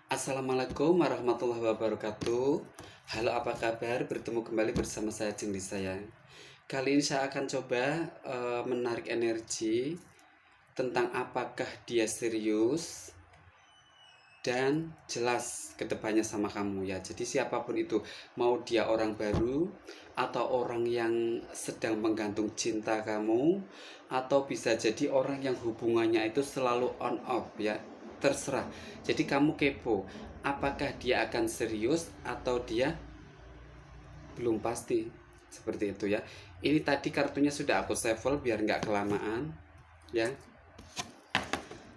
Assalamualaikum warahmatullahi wabarakatuh. Halo, apa kabar? Bertemu kembali bersama saya Jengli sayang. Kali ini saya akan coba menarik energi tentang apakah dia serius dan jelas kedepannya sama kamu ya. Jadi siapapun itu, mau dia orang baru atau orang yang sedang menggantung cinta kamu, atau bisa jadi orang yang hubungannya itu selalu on off ya, terserah. Jadi kamu kepo, apakah dia akan serius atau dia belum pasti, seperti itu ya. Ini tadi kartunya sudah aku shuffle biar nggak kelamaan ya.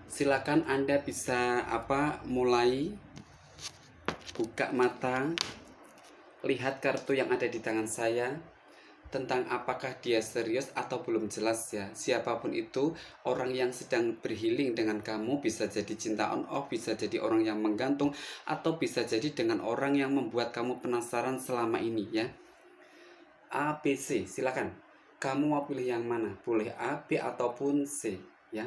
Silakan Anda bisa mulai buka mata, lihat kartu yang ada di tangan saya tentang apakah dia serius atau belum jelas ya. Siapapun itu, orang yang sedang berhealing dengan kamu, bisa jadi cinta on off, bisa jadi orang yang menggantung, atau bisa jadi dengan orang yang membuat kamu penasaran selama ini ya. A, B, C, silakan. Kamu mau pilih yang mana? Boleh A, B, ataupun C ya.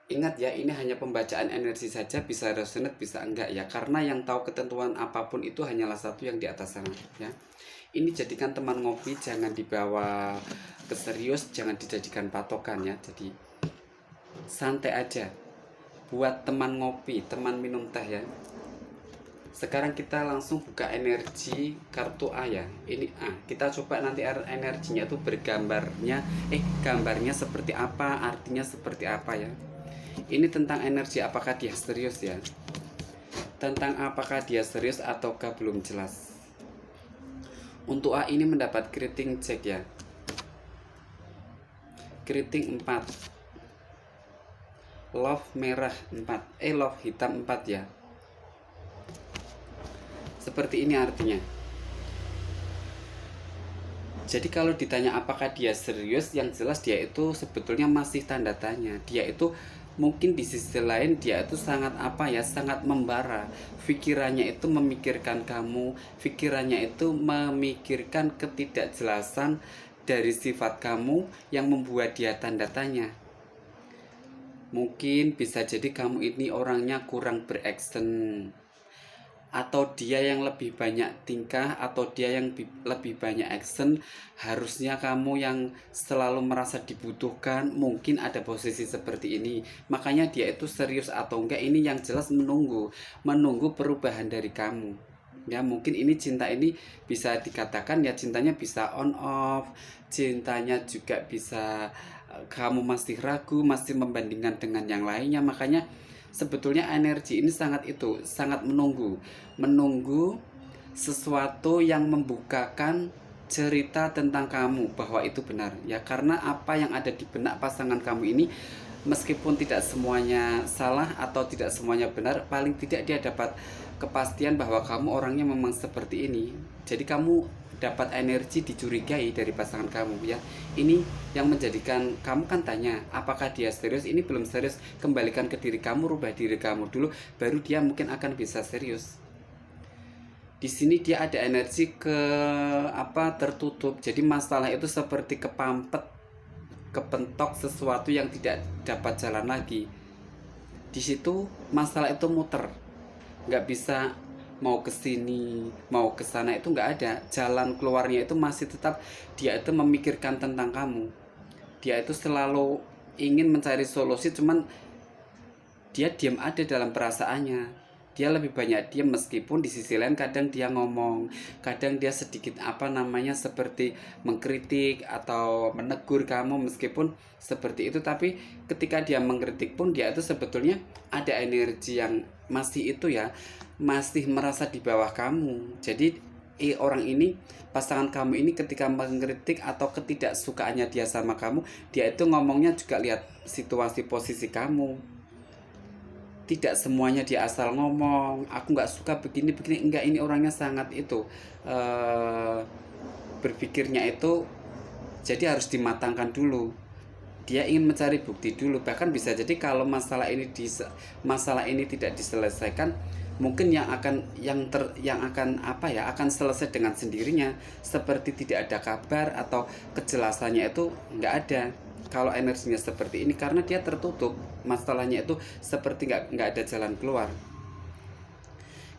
Ingat ya, ini hanya pembacaan energi saja, bisa resonate bisa enggak ya, karena yang tahu ketentuan apapun itu hanyalah satu yang di atas sana ya. Ini jadikan teman ngopi, jangan dibawa ke serius, jangan dijadikan patokan ya. Jadi santai aja, buat teman ngopi, teman minum teh ya. Sekarang kita langsung buka energi kartu A ya. Ini A. Kita coba nanti energinya itu gambarnya seperti apa, artinya seperti apa ya. Ini tentang energi, apakah dia serius ya. Tentang apakah dia serius ataukah belum jelas. Untuk A ini mendapat keriting cek ya. Keriting 4. Love merah 4. Love hitam 4 ya. Seperti ini artinya. Jadi kalau ditanya apakah dia serius, yang jelas dia itu sebetulnya masih tanda tanya. Dia itu mungkin di sisi lain dia itu sangat sangat membara. Pikirannya itu memikirkan kamu, pikirannya itu memikirkan ketidakjelasan dari sifat kamu yang membuat dia tanda tanya. Mungkin bisa jadi kamu ini orangnya kurang beraksen, atau dia yang lebih banyak tingkah, atau dia yang lebih banyak action. Harusnya kamu yang selalu merasa dibutuhkan, mungkin ada posisi seperti ini. Makanya dia itu serius atau enggak, ini yang jelas menunggu perubahan dari kamu ya. Mungkin ini cinta ini bisa dikatakan ya, cintanya bisa on off, cintanya juga bisa kamu masih ragu, masih membandingkan dengan yang lainnya. Makanya sebetulnya energi ini sangat menunggu sesuatu yang membukakan cerita tentang kamu bahwa itu benar ya. Karena apa yang ada di benak pasangan kamu ini, meskipun tidak semuanya salah atau tidak semuanya benar, paling tidak dia dapat kepastian bahwa kamu orangnya memang seperti ini. Jadi kamu dapat energi dicurigai dari pasangan kamu ya. Ini yang menjadikan kamu kan tanya apakah dia serius. Ini belum serius, kembalikan ke diri kamu, rubah diri kamu dulu, baru dia mungkin akan bisa serius. Di sini dia ada energi tertutup. Jadi masalah itu seperti kepentok sesuatu yang tidak dapat jalan lagi. Di situ masalah itu muter, nggak bisa mau ke sini mau ke sana, itu nggak ada jalan keluarnya. Itu masih tetap dia itu memikirkan tentang kamu. Dia itu selalu ingin mencari solusi, cuman dia diam ada dalam perasaannya. Dia lebih banyak diam, meskipun di sisi lain kadang dia ngomong, kadang dia sedikit seperti mengkritik atau menegur kamu. Meskipun seperti itu, tapi ketika dia mengkritik pun dia itu sebetulnya ada energi yang masih itu ya, masih merasa di bawah kamu. Jadi orang ini, pasangan kamu ini, ketika mengkritik atau ketidaksukaannya dia sama kamu, dia itu ngomongnya juga lihat situasi posisi kamu. Tidak semuanya dia asal ngomong aku nggak suka begini enggak. Ini orangnya sangat berpikirnya itu, jadi harus dimatangkan dulu. Dia ingin mencari bukti dulu. Bahkan bisa jadi kalau masalah ini tidak diselesaikan, mungkin akan selesai dengan sendirinya, seperti tidak ada kabar atau kejelasannya itu nggak ada kalau energinya seperti ini, karena dia tertutup. Masalahnya itu seperti nggak ada jalan keluar.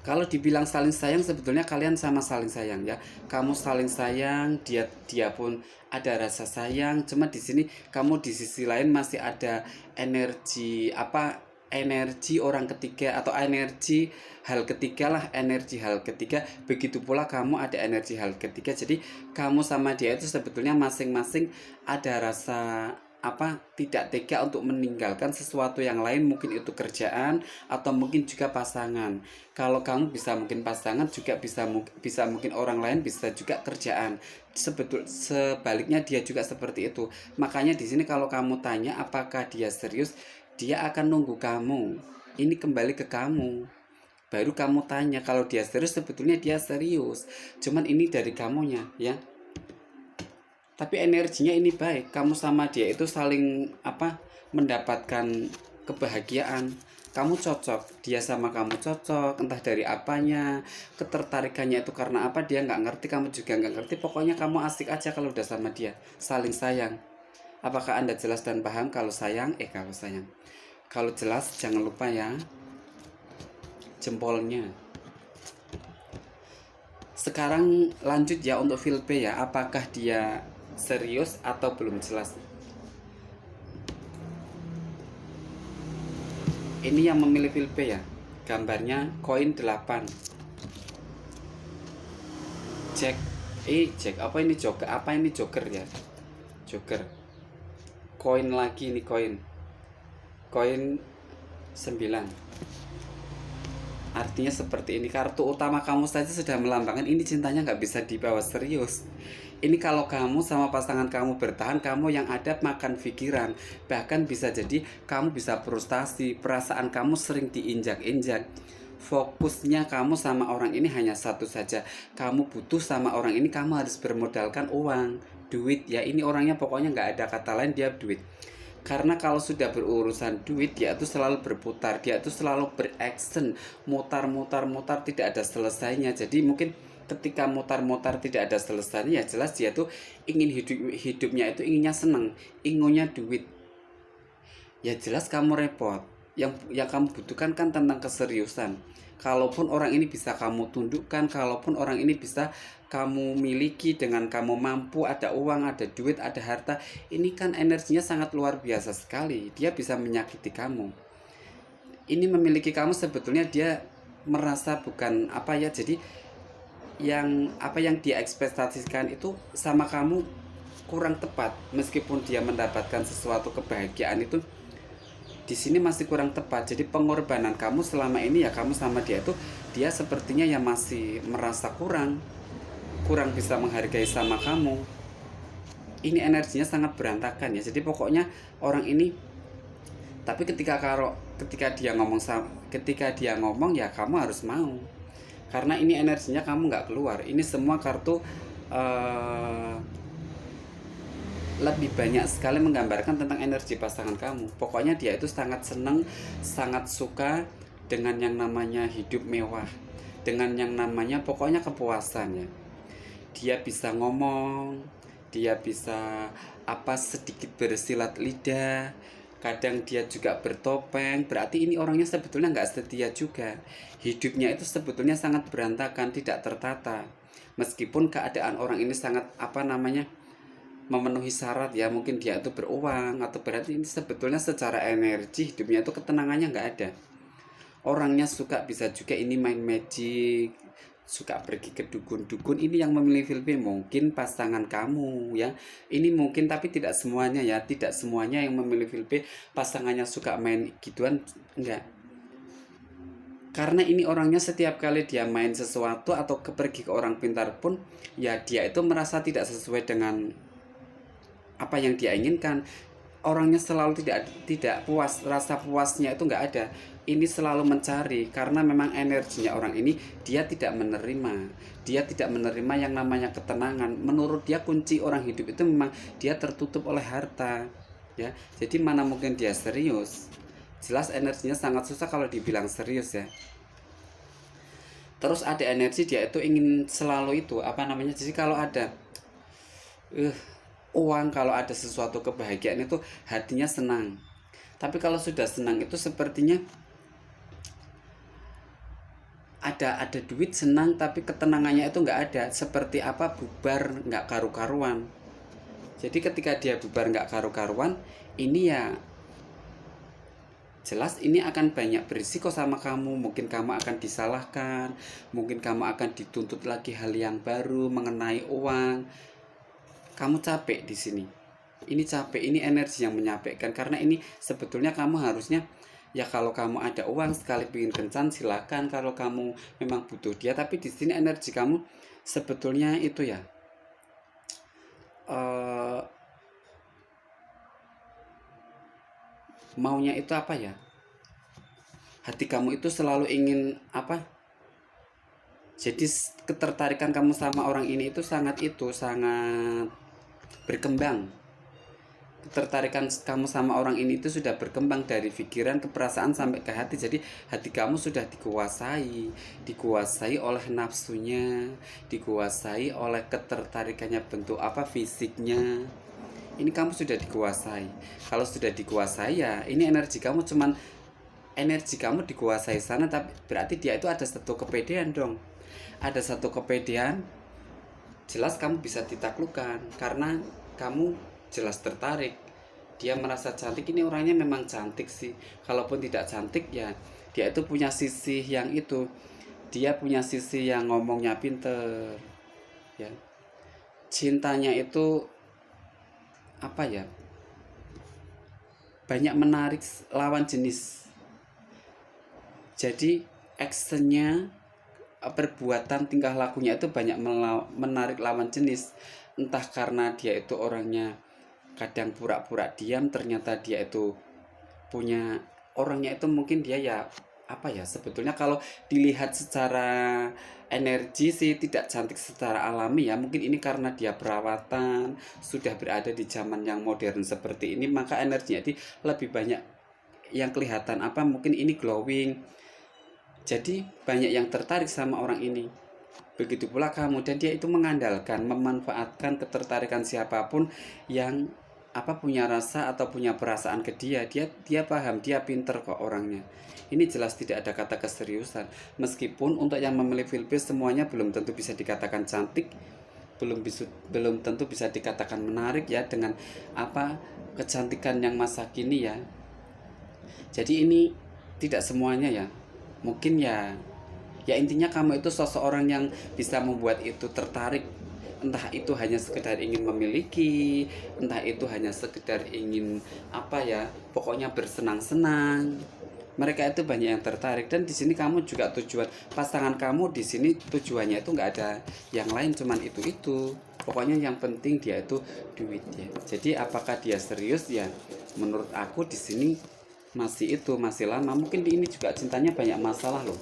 Kalau dibilang saling sayang, sebetulnya kalian sama saling sayang ya. Kamu saling sayang, dia pun ada rasa sayang. Cuma di sini kamu di sisi lain masih ada energi apa? Energi orang ketiga atau energi hal ketiga lah, energi hal ketiga. Begitu pula kamu ada energi hal ketiga. Jadi kamu sama dia itu sebetulnya masing-masing ada rasa apa, tidak tega untuk meninggalkan sesuatu yang lain, mungkin itu kerjaan atau mungkin juga pasangan. Kalau kamu bisa mungkin pasangan, juga bisa mungkin orang lain, bisa juga kerjaan. Sebaliknya dia juga seperti itu. Makanya di sini kalau kamu tanya apakah dia serius, dia akan nunggu kamu. Ini kembali ke kamu. Baru kamu tanya kalau dia serius, sebetulnya dia serius. Cuman ini dari kamunya ya. Tapi energinya ini baik, kamu sama dia itu saling apa, mendapatkan kebahagiaan. Kamu cocok, dia sama kamu cocok, entah dari apanya, ketertarikannya itu karena apa dia nggak ngerti, kamu juga nggak ngerti. Pokoknya kamu asik aja kalau udah sama dia, saling sayang. Apakah anda jelas dan paham? Kalau sayang, kalau jelas jangan lupa ya jempolnya. Sekarang lanjut ya untuk feel B ya, apakah dia serius atau belum jelas. Ini yang memilih feel B ya, gambarnya koin 8. Jack apa ini joker ya, joker. Koin lagi ini, koin 9. Artinya seperti ini, kartu utama kamu saja sudah melambangkan ini cintanya nggak bisa dibawa serius. Ini kalau kamu sama pasangan kamu bertahan, kamu yang ada makan pikiran. Bahkan bisa jadi kamu bisa frustasi, perasaan kamu sering diinjak-injak. Fokusnya kamu sama orang ini hanya satu saja. Kamu butuh sama orang ini, kamu harus bermodalkan uang, duit ya. Ini orangnya pokoknya nggak ada kata lain, dia duit. Karena kalau sudah berurusan duit, dia itu selalu berputar, dia itu selalu beraksen, mutar tidak ada selesainya. Jadi mungkin ketika mutar tidak ada selesainya, ya jelas dia tuh ingin hidupnya itu inginnya seneng, inginnya duit. Ya jelas kamu repot. Yang kamu butuhkan kan tentang keseriusan. Kalaupun orang ini bisa kamu tundukkan, kalaupun orang ini bisa kamu miliki dengan kamu mampu, ada uang, ada duit, ada harta, ini kan energinya sangat luar biasa sekali. Dia bisa menyakiti kamu. Ini memiliki kamu sebetulnya dia merasa bukan apa ya, jadi yang dia ekspektasikan itu sama kamu kurang tepat. Meskipun dia mendapatkan sesuatu kebahagiaan itu di sini masih kurang tepat. Jadi pengorbanan kamu selama ini ya, kamu sama dia itu, dia sepertinya ya masih merasa kurang bisa menghargai sama kamu. Ini energinya sangat berantakan ya. Jadi pokoknya orang ini, tapi ketika dia ngomong ya kamu harus mau, karena ini energinya kamu nggak keluar. Ini semua kartu lebih banyak sekali menggambarkan tentang energi pasangan kamu. Pokoknya dia itu sangat senang, sangat suka dengan yang namanya hidup mewah, dengan yang namanya pokoknya kepuasan ya. Dia bisa ngomong, dia bisa apa sedikit bersilat lidah, kadang dia juga bertopeng. Berarti ini orangnya sebetulnya nggak setia juga. Hidupnya itu sebetulnya sangat berantakan, tidak tertata. Meskipun keadaan orang ini sangat apa namanya memenuhi syarat ya, mungkin dia itu beruang atau berarti ini sebetulnya secara energi hidupnya itu ketenangannya nggak ada. Orangnya suka bisa juga ini main magic, suka pergi ke dukun-dukun. Ini yang memilih film mungkin pasangan kamu ya. Ini mungkin, tapi tidak semuanya ya, tidak semuanya yang memilih film pasangannya suka main gituan, enggak. Karena ini orangnya setiap kali dia main sesuatu atau pergi ke orang pintar pun ya, dia itu merasa tidak sesuai dengan apa yang dia inginkan. Orangnya selalu tidak puas, rasa puasnya itu nggak ada. Ini selalu mencari, karena memang energinya orang ini dia tidak menerima yang namanya ketenangan. Menurut dia kunci orang hidup itu memang dia tertutup oleh harta ya. Jadi mana mungkin dia serius. Jelas energinya sangat susah kalau dibilang serius ya. Terus ada energi dia itu ingin selalu itu apa namanya, jadi kalau ada uang, kalau ada sesuatu kebahagiaan itu hatinya senang. Tapi kalau sudah senang itu sepertinya ada duit senang, tapi ketenangannya itu nggak ada. Seperti apa, bubar nggak karu-karuan. Jadi ketika dia bubar nggak karu-karuan, ini ya jelas ini akan banyak berisiko sama kamu. Mungkin kamu akan disalahkan, mungkin kamu akan dituntut lagi hal yang baru mengenai uang. Kamu capek di sini. Ini capek, ini energi yang menyapekkan. Karena ini sebetulnya kamu harusnya, ya kalau kamu ada uang sekali bikin kencan silakan, kalau kamu memang butuh dia. Tapi di sini energi kamu sebetulnya itu ya, eh, maunya itu apa ya, hati kamu itu selalu ingin apa, jadi ketertarikan kamu sama orang ini itu sangat berkembang. Ketertarikan kamu sama orang ini itu sudah berkembang dari pikiran ke perasaan sampai ke hati. Jadi hati kamu sudah dikuasai oleh nafsunya, dikuasai oleh ketertarikannya, bentuk apa, fisiknya. Ini kamu sudah dikuasai. Kalau sudah dikuasai ya ini energi kamu dikuasai sana, tapi berarti dia itu ada satu kepedean dong. Ada satu kepedean, jelas kamu bisa ditaklukkan karena kamu jelas tertarik. Dia merasa cantik, ini orangnya memang cantik sih. Kalaupun tidak cantik ya dia itu punya sisi yang itu. Dia punya sisi yang ngomongnya pinter. Ya. Cintanya itu apa ya? Banyak menarik lawan jenis. Jadi actionnya, perbuatan, tingkah lakunya itu banyak menarik lawan jenis. Entah karena dia itu orangnya kadang pura-pura diam, ternyata dia itu punya, orangnya itu mungkin dia ya apa ya, sebetulnya kalau dilihat secara energi sih tidak cantik secara alami ya. Mungkin ini karena dia perawatan, sudah berada di zaman yang modern seperti ini, maka energinya itu lebih banyak yang kelihatan apa, mungkin ini glowing. Jadi banyak yang tertarik sama orang ini. Begitu pula kamu, dan dia itu mengandalkan, memanfaatkan ketertarikan siapapun yang apa, punya rasa atau punya perasaan ke dia. Dia paham, dia pinter kok orangnya. Ini jelas tidak ada kata keseriusan. Meskipun untuk yang memilih Pilpres semuanya belum tentu bisa dikatakan cantik, belum tentu bisa dikatakan menarik ya, dengan apa, kecantikan yang masa kini ya. Jadi ini tidak semuanya ya. Mungkin ya intinya kamu itu seseorang yang bisa membuat itu tertarik. Entah itu hanya sekedar ingin memiliki, entah itu hanya sekedar ingin apa ya, pokoknya bersenang-senang. Mereka itu banyak yang tertarik, dan di sini kamu juga tujuan pasangan kamu di sini tujuannya itu nggak ada yang lain, cuman itu. Pokoknya yang penting dia itu duit ya. Jadi apakah dia serius ya? Menurut aku di sini masih lama. Mungkin di ini juga cintanya banyak masalah loh.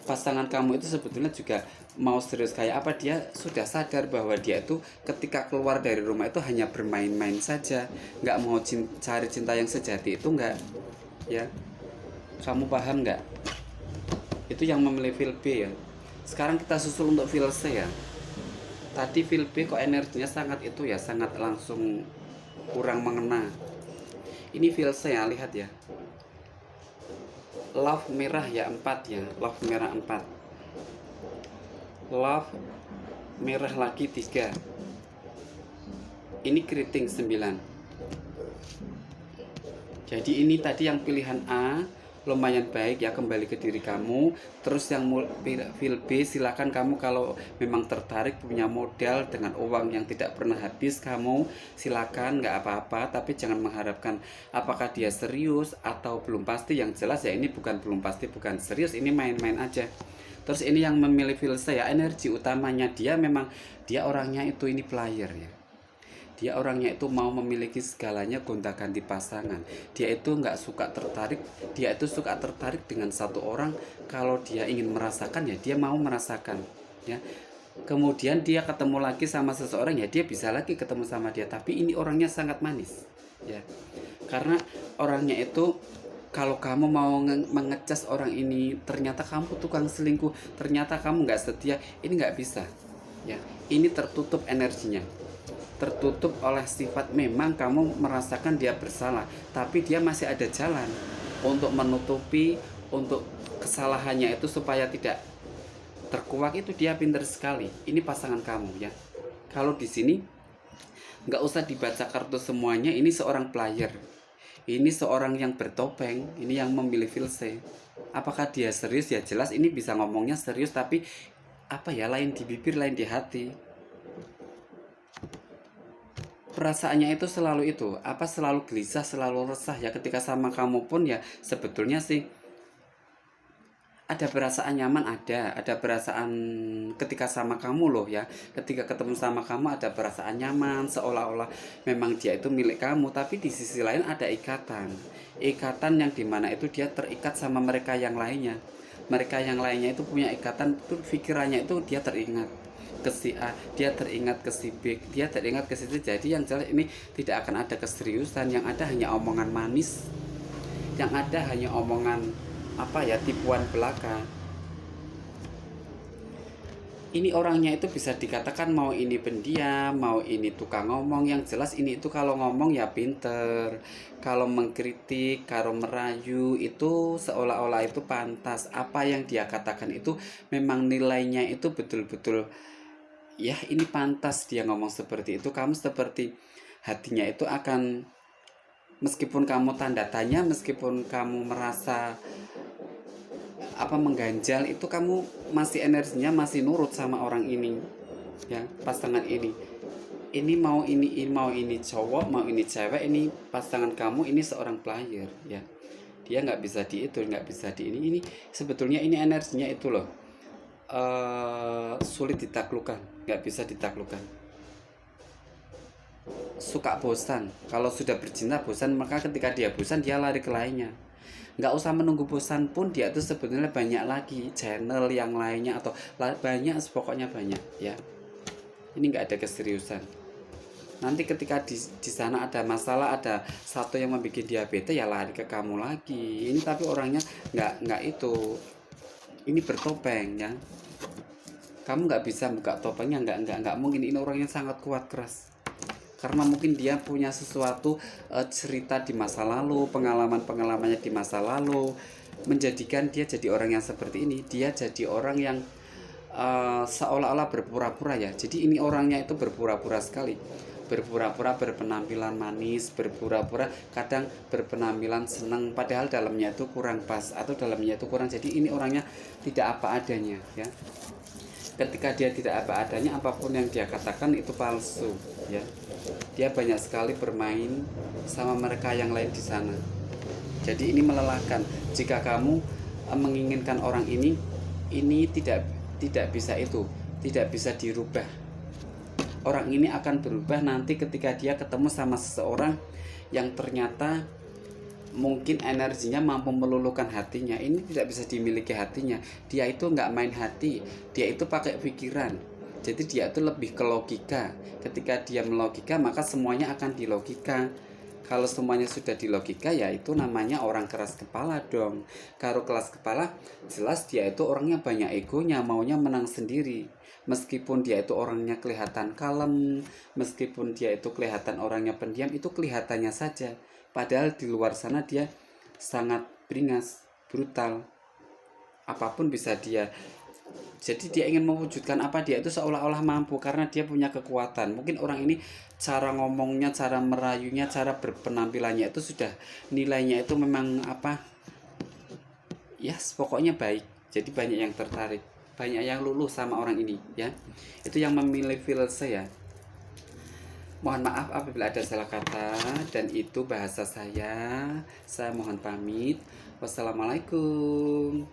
Pasangan kamu itu sebetulnya juga mau serius kayak apa, dia sudah sadar bahwa dia itu ketika keluar dari rumah itu hanya bermain-main saja, nggak mau cari cinta yang sejati itu, nggak ya. Kamu paham nggak? Itu yang memilih feel B ya. Sekarang kita susul untuk feel C ya. Tadi feel B kok energinya sangat itu ya, sangat langsung kurang mengena. Ini feel C ya, lihat ya. Love merah ya 4 ya, love merah 4, love merah lagi 3, ini keriting 9. Jadi ini tadi yang pilihan A lumayan baik ya, kembali ke diri kamu. Terus yang feel B, silakan kamu kalau memang tertarik, punya modal dengan uang yang tidak pernah habis, kamu silakan, nggak apa-apa. Tapi jangan mengharapkan apakah dia serius atau belum pasti. Yang jelas ya ini bukan belum pasti, bukan serius, ini main-main aja. Terus ini yang memilih feel saya, energi utamanya dia memang dia orangnya itu ini player ya. Dia orangnya itu mau memiliki segalanya, gonta-ganti pasangan. Dia itu nggak suka tertarik, dia itu suka tertarik dengan satu orang. Kalau dia ingin merasakan ya dia mau merasakan ya. Kemudian dia ketemu lagi sama seseorang ya dia bisa lagi ketemu sama dia. Tapi ini orangnya sangat manis ya. Karena orangnya itu, kalau kamu mau mengecas orang ini, ternyata kamu tukang selingkuh, ternyata kamu nggak setia, ini nggak bisa ya. Ini tertutup energinya, tertutup oleh sifat. Memang kamu merasakan dia bersalah, tapi dia masih ada jalan untuk menutupi, untuk kesalahannya itu supaya tidak terkuak itu dia pinter sekali. Ini pasangan kamu ya. Kalau di sini nggak usah dibaca kartu semuanya, ini seorang player, ini seorang yang bertopeng, ini yang memilih Vilse. Apakah dia serius? Ya jelas ini bisa ngomongnya serius, tapi apa ya, lain di bibir lain di hati. Perasaannya itu selalu itu apa, selalu gelisah, selalu resah ya. Ketika sama kamu pun ya sebetulnya sih ada perasaan nyaman, ada perasaan ketika sama kamu loh ya. Ketika ketemu sama kamu ada perasaan nyaman, seolah-olah memang dia itu milik kamu. Tapi di sisi lain ada ikatan yang dimana itu dia terikat sama mereka yang lainnya. Mereka yang lainnya itu punya ikatan, itu pikirannya itu dia teringat ke si A, dia teringat ke si B, dia teringat ke si C. Jadi yang jelas ini tidak akan ada keseriusan, yang ada hanya omongan manis, yang ada hanya omongan apa ya, tipuan belaka. Ini orangnya itu bisa dikatakan mau ini pendiam, mau ini tukang ngomong. Yang jelas ini itu kalau ngomong ya pinter, kalau mengkritik, kalau merayu itu seolah-olah itu pantas. Apa yang dia katakan itu memang nilainya itu betul-betul ya, ini pantas dia ngomong seperti itu. Kamu seperti hatinya itu akan, meskipun kamu tanda tanya, meskipun kamu merasa apa mengganjal, itu kamu masih energinya masih nurut sama orang ini ya, pasangan ini mau ini cowok, mau ini cewek, ini pasangan kamu ini seorang player ya. Dia nggak bisa di itu, nggak bisa di ini sebetulnya ini energinya itu loh, sulit ditaklukkan, nggak bisa ditaklukkan. Suka bosan, kalau sudah bercinta bosan, maka ketika dia bosan dia lari ke lainnya. Nggak usah menunggu bosan pun, dia tuh sebenarnya banyak lagi channel yang lainnya, atau banyak, pokoknya banyak ya. Ini nggak ada keseriusan. Nanti ketika di sana ada masalah, ada satu yang membuat dia bete, ya lari ke kamu lagi. Ini tapi orangnya nggak itu, ini bertopeng ya. Kamu nggak bisa buka topengnya, nggak mungkin. Ini orangnya sangat kuat keras, karena mungkin dia punya sesuatu, cerita di masa lalu, pengalamannya di masa lalu menjadikan dia jadi orang yang seperti ini. Dia jadi orang yang seolah-olah berpura-pura ya. Jadi ini orangnya itu berpura-pura sekali, berpura-pura berpenampilan manis, berpura-pura kadang berpenampilan senang, padahal dalamnya itu kurang pas atau dalamnya itu kurang. Jadi ini orangnya tidak apa adanya ya. Ketika dia tidak apa adanya, apapun yang dia katakan itu palsu ya. Dia banyak sekali bermain sama mereka yang lain di sana. Jadi ini melelahkan. Jika kamu menginginkan orang ini tidak bisa itu, tidak bisa dirubah. Orang ini akan berubah nanti ketika dia ketemu sama seseorang yang ternyata mungkin energinya mampu meluluhkan hatinya. Ini tidak bisa dimiliki hatinya. Dia itu nggak main hati, dia itu pakai pikiran. Jadi dia itu lebih ke logika. Ketika dia melogika, maka semuanya akan dilogika. Kalau semuanya sudah dilogika, ya itu namanya orang keras kepala dong. Kalau keras kepala, jelas dia itu orangnya banyak egonya, maunya menang sendiri. Meskipun dia itu orangnya kelihatan kalem, meskipun dia itu kelihatan orangnya pendiam, itu kelihatannya saja. Padahal di luar sana dia sangat beringas, brutal. Apapun bisa dia. Jadi dia ingin mewujudkan apa, dia itu seolah-olah mampu karena dia punya kekuatan. Mungkin orang ini cara ngomongnya, cara merayunya, cara berpenampilannya itu sudah nilainya itu memang apa? Ya, pokoknya baik. Jadi banyak yang tertarik, banyak yang luluh sama orang ini ya. Itu yang memilih Vilse ya. Mohon maaf apabila ada salah kata dan itu bahasa saya. Saya mohon pamit. Wassalamualaikum.